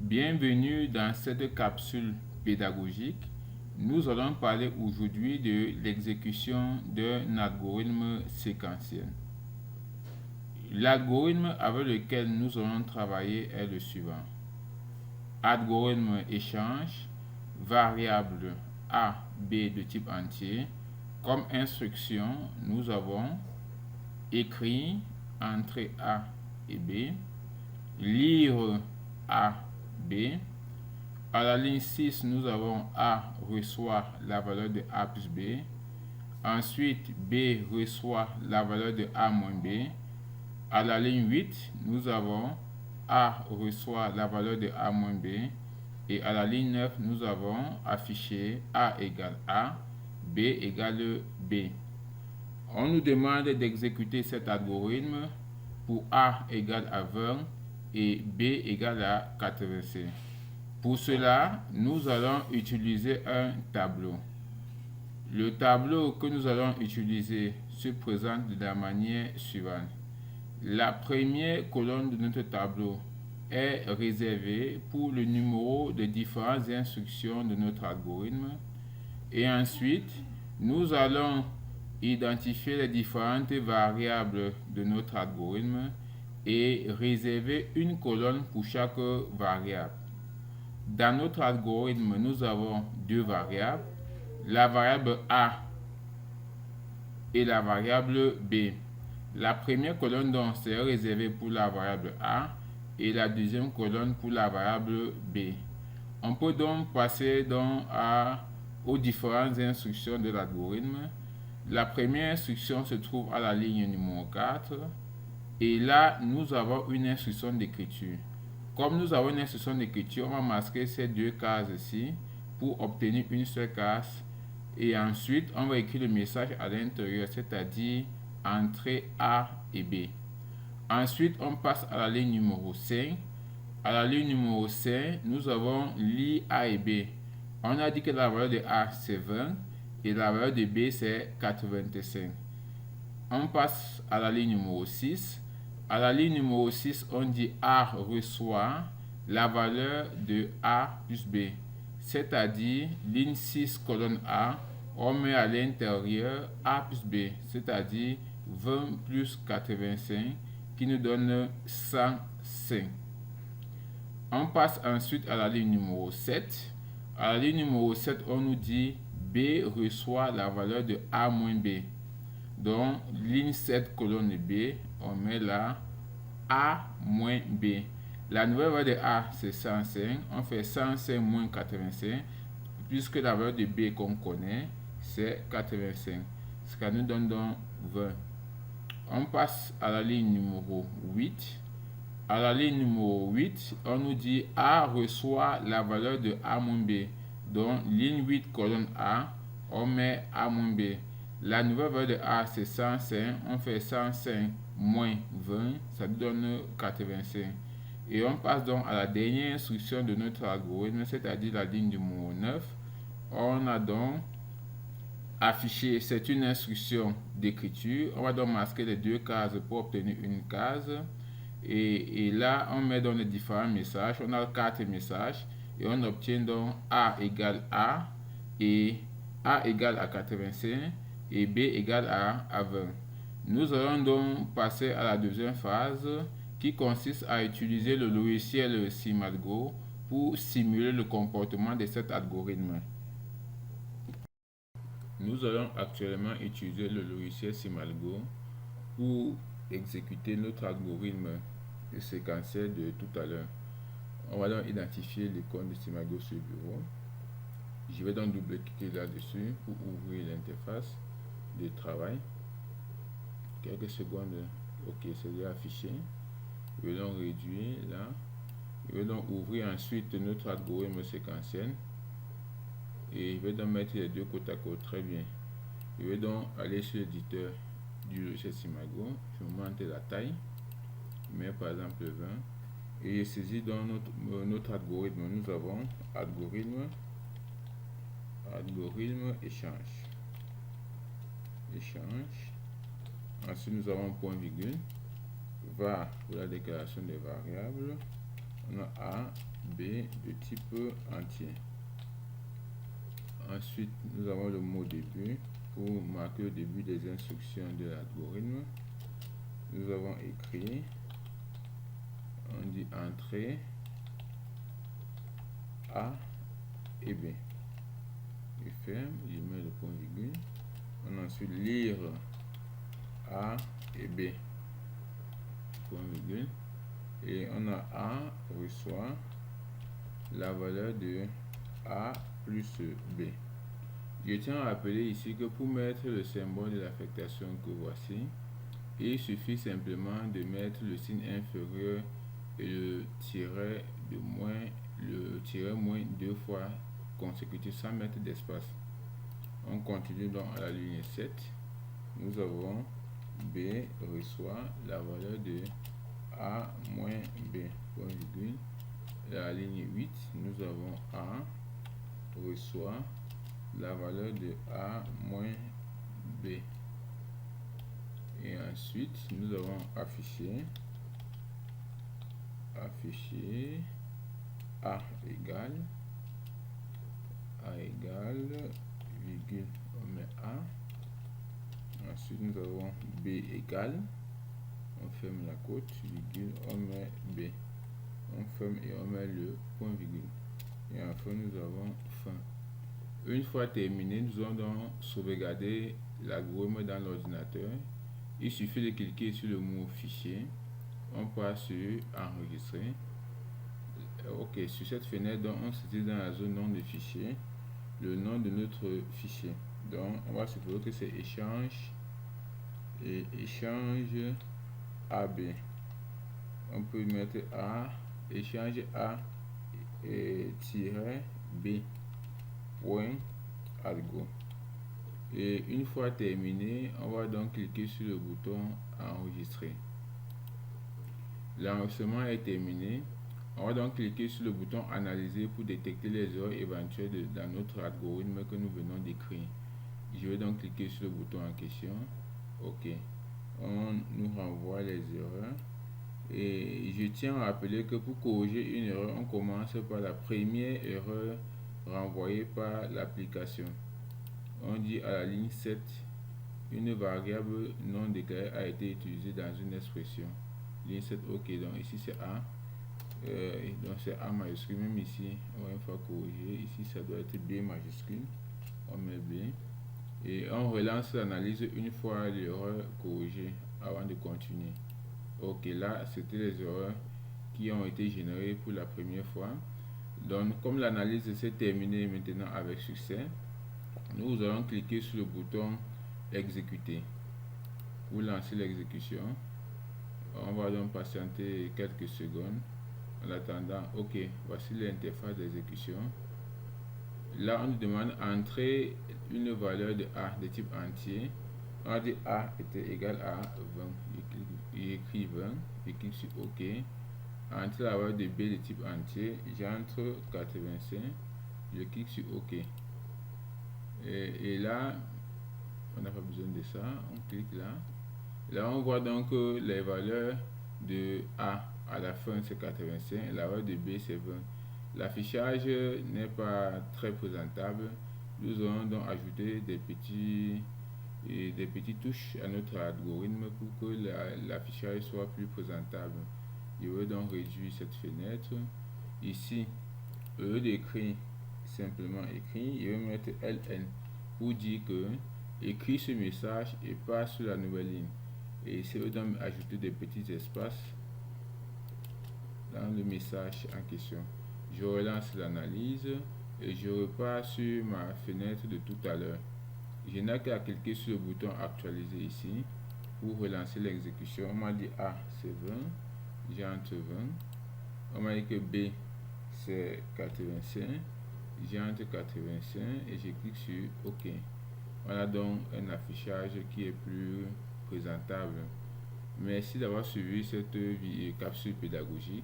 Bienvenue dans cette capsule pédagogique. Nous allons parler aujourd'hui de l'exécution d'un algorithme séquentiel. L'algorithme avec lequel nous allons travailler est le suivant. Algorithme échange, variable A, B de type entier. Comme instruction, nous avons écrit, entrée A et B, lire A, B. À la ligne 6, nous avons A reçoit la valeur de A plus B. Ensuite, B reçoit la valeur de A moins B. À la ligne 8, nous avons A reçoit la valeur de A moins B. Et à la ligne 9, nous avons affiché A égale A, B égale B. On nous demande d'exécuter cet algorithme pour A égale à 20 et B égale à 85. Pour cela, nous allons utiliser un tableau. Le tableau que nous allons utiliser se présente de la manière suivante. La première colonne de notre tableau est réservée pour le numéro de différentes instructions de notre algorithme. Et ensuite, nous allons identifier les différentes variables de notre algorithme et réserver une colonne pour chaque variable. Dans notre algorithme, nous avons deux variables, la variable A et la variable B. La première colonne donc c'est réservée pour la variable A et la deuxième colonne pour la variable B. On peut donc passer aux différentes instructions de l'algorithme. La première instruction se trouve à la ligne numéro 4 et là nous avons une instruction d'écriture. Comme nous avons une instruction d'écriture, on va masquer ces deux cases-ci pour obtenir une seule case. Et ensuite, on va écrire le message à l'intérieur, c'est-à-dire entrée A et B. Ensuite, on passe à la ligne numéro 5. À la ligne numéro 5, nous avons lire A et B. On a dit que la valeur de A, c'est 20 et la valeur de B, c'est 85. On passe à la ligne numéro 6. À la ligne numéro 6, on dit A reçoit la valeur de A plus B. C'est-à-dire, ligne 6, colonne A, on met à l'intérieur A plus B. C'est-à-dire 20 plus 85 qui nous donne 105. On passe ensuite à la ligne numéro 7. À la ligne numéro 7, on nous dit B reçoit la valeur de A moins B. Donc, ligne 7, colonne B, on met là A moins B. La nouvelle valeur de A, c'est 105. On fait 105 moins 85, puisque la valeur de B qu'on connaît, c'est 85. Ce qui nous donne donc 20. On passe à la ligne numéro 8. À la ligne numéro 8, on nous dit A reçoit la valeur de A moins B. Donc, ligne 8, colonne A, on met A moins B. La nouvelle valeur de A, c'est 105. On fait 105 moins 20, ça nous donne 85. Et on passe donc à la dernière instruction de notre algorithme, c'est-à-dire la ligne numéro 9. On a donc affiché, c'est une instruction d'écriture. On va donc masquer les deux cases pour obtenir une case. Et là, on met donc les différents messages. On a 4 messages et on obtient donc A égale A et A égale à 85 et B égale à 20. Nous allons donc passer à la deuxième phase qui consiste à utiliser le logiciel SimAlgo pour simuler le comportement de cet algorithme. Nous allons actuellement utiliser le logiciel SimAlgo pour exécuter notre algorithme séquentiel de tout à l'heure. On va donc identifier l'icône de SimAlgo sur le bureau. Je vais donc double-cliquer là-dessus pour ouvrir l'interface de travail. Quelques secondes. Ok, c'est déjà affiché. Je vais donc réduire là. Je vais donc ouvrir ensuite notre algorithme séquentiel. Et je vais donc mettre les deux côte à côte. Très bien. Je vais donc aller sur l'éditeur du logiciel SimAlgo. Je monte la taille. Je mets par exemple 20. Et je saisis dans notre algorithme. Nous avons algorithme échange. Ensuite, nous avons point virgule. Va pour la déclaration des variables. On a A B de type entier. Ensuite, nous avons le mot début pour marquer le début des instructions de l'algorithme. Nous avons écrit, on dit entrée A et B. Je ferme, je mets le point virgule. On a ensuite lire A et B, point virgule. Et on a A reçoit la valeur de A plus B. Je tiens à rappeler ici que pour mettre le symbole de l'affectation que voici, il suffit simplement de mettre le signe inférieur et le tiret moins deux fois consécutif sans mettre d'espace. On continue donc à la ligne 7. Nous avons B reçoit la valeur de A moins B, point virgule. La ligne 8, nous avons A reçoit la valeur de A moins B. Et ensuite, nous avons affiché A égale, virgule, on met A. Ensuite, nous avons B égale, on ferme la côte, virgule, on met B. On ferme et on met le point virgule. Et enfin, nous avons fin. Une fois terminé, nous allons donc sauvegarder l'algorithme dans l'ordinateur. Il suffit de cliquer sur le mot fichier. On passe sur enregistrer. Ok, sur cette fenêtre, donc, on se dit dans la zone nom de fichier le nom de notre fichier. Donc, on va supposer que c'est échange et échange AB. On peut mettre A, échange A et B point algo. Et une fois terminé, on va donc cliquer sur le bouton enregistrer. L'enregistrement est terminé. On va donc cliquer sur le bouton analyser pour détecter les erreurs éventuelles dans notre algorithme que nous venons d'écrire. Je vais donc cliquer sur le bouton en question. Ok, on nous renvoie les erreurs. Et je tiens à rappeler que pour corriger une erreur, on commence par la première erreur renvoyée par l'application. On dit à la ligne 7, une variable non déclarée a été utilisée dans une expression. Ligne 7, ok, donc ici c'est A. Donc c'est A majuscule, même ici, on va une fois corriger. Ici ça doit être B majuscule. On met B. Et on relance l'analyse une fois l'erreur corrigée avant de continuer. Ok, là c'était les erreurs qui ont été générées pour la première fois. Donc comme l'analyse s'est terminée maintenant avec succès, nous allons cliquer sur le bouton exécuter pour lancer l'exécution. On va donc patienter quelques secondes en attendant. Ok, voici l'interface d'exécution. Là on nous demande d'entrer une valeur de A de type entier. On a dit A était égal à 20. J'écris 20, je clique sur OK. Entrer la valeur de B de type entier, j'entre 85, je clique sur OK. Et là, on n'a pas besoin de ça, on clique là. Là, on voit donc que les valeurs de A à la fin c'est 85 et la valeur de B c'est 20. L'affichage n'est pas très présentable. Nous allons donc ajouter des petites touches à notre algorithme pour que l'affichage soit plus présentable. Je vais donc réduire cette fenêtre. Ici, au lieu d'écrire simplement écrit, je vais mettre LN pour dire que écrit ce message et passe sur la nouvelle ligne. Et ici, je vais donc ajouter des petits espaces dans le message en question. Je relance l'analyse et je repars sur ma fenêtre de tout à l'heure. Je n'ai qu'à cliquer sur le bouton actualiser ici pour relancer l'exécution. On m'a dit A c'est 20, j'entre 20. On m'a dit que B c'est 85, j'entre 85 et je clique sur OK. On a donc un affichage qui est plus présentable. Merci d'avoir suivi cette capsule pédagogique.